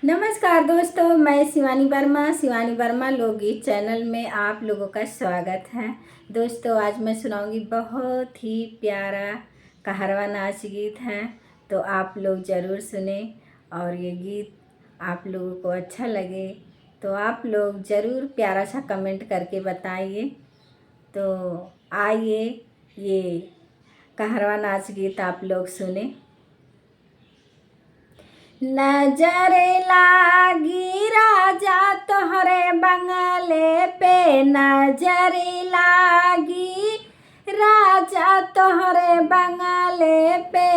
नमस्कार दोस्तों, मैं शिवानी वर्मा लोकगीत चैनल में आप लोगों का स्वागत है। दोस्तों, आज मैं सुनाऊंगी बहुत ही प्यारा कहरवा नाच गीत है, तो आप लोग ज़रूर सुने। और ये गीत आप लोगों को अच्छा लगे तो आप लोग ज़रूर प्यारा सा कमेंट करके बताइए। तो आइए ये कहरवा नाच गीत आप लोग सुने। नजर लागी राजा तोहरे बंगले पे, नजर लागी राजा तोहरे बंगले पे,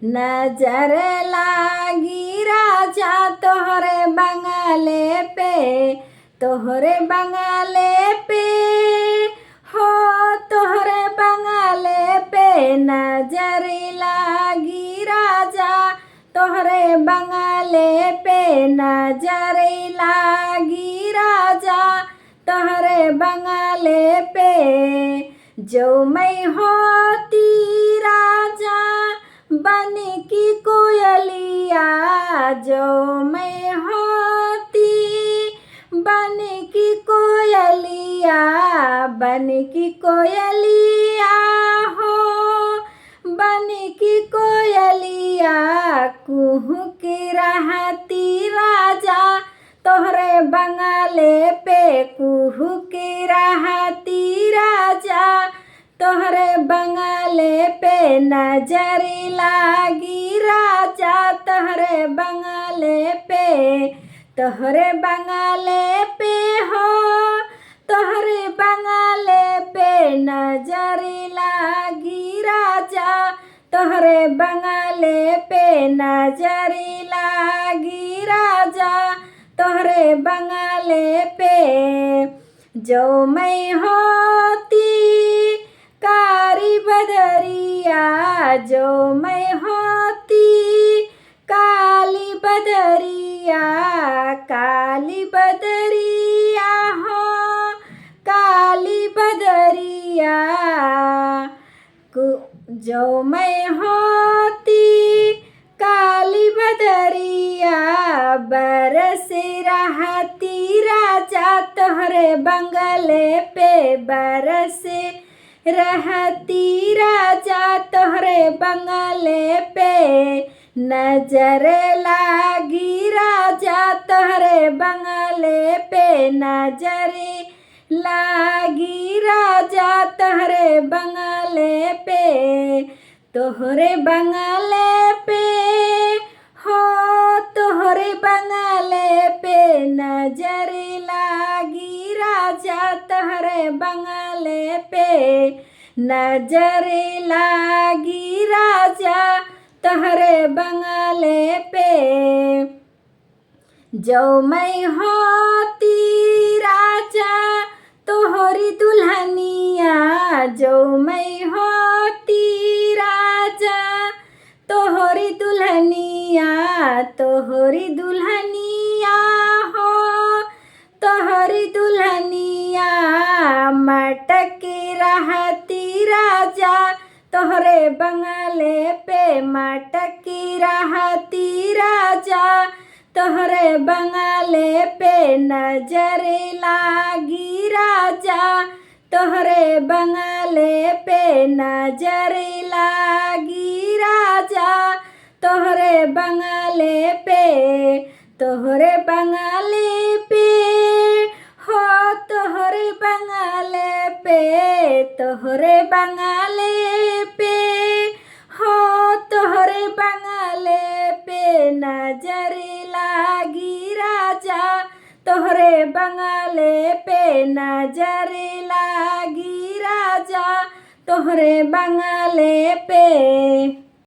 नजर लागी राजा तोहरे बंगले पे, तोहरे बंगले पे हो, तोहरे बंगले पे नजर लागी राजा तोहरे बंगले पे, नजर लागी राजा तोहरे बंगले पे। जो मैं होती राजा बन की कोयलिया, जो मैं होती बन की कोयलिया, बन की कोयलिया हो, बन की कोयलिया कुहू की रहती राजा तोहरे बंगले पे, कुहू की रहती राजा तोहरे बंगले पे, नजर लागी राजा तोहरे बंगले पे, तोहरे बंगले पे हो, तोहरे बंगले पे नजर लागी राजा तोहरे बंगले पे, नजर लागी राजा तोहरे बंगले पे। जो मैं होती कारी बदरिया, जो मैं होती काली बदरिया, काली बदरिया हो, काली बदरिया जो मैं होती काली बदरिया, बरस रहती राजा तोहरे बंगले पे, बरस रहती राजा तोहरे बंगले पे, नजर लागी राजा तोहरे बंगले पे, नजर लागी राजा तोहरे बंगले पे, तोहरे बंगले पे हो, तोहरे बंगले पे नजर लागी राजा तोहरे बंगले पे, नजर लागी राजा तोहरे बंगले पे। जो मैं होती राजा तोहरी दुल्हनिया, जो मैं होती राजा तोहरी दुल्हनिया, तोहरी दुल्हनिया हो, तोहरी दुल्हनिया मटकी रहती राजा तोहरे बंगले पे, मटकी रहती राजा तोहरे बंगले पे, नजर लागी राजा तोहरे बंगले पे, नजर लागी राजा तोहरे बंगले पे, तोहरे बंगले पे हो, तोहरे बंगले पे, तोहरे बंगले पे हो, तोहरे बंगले पे नजर लागी राजा तोहरे बंगले पे, नजर लागी राजा तोहरे बंगले पे।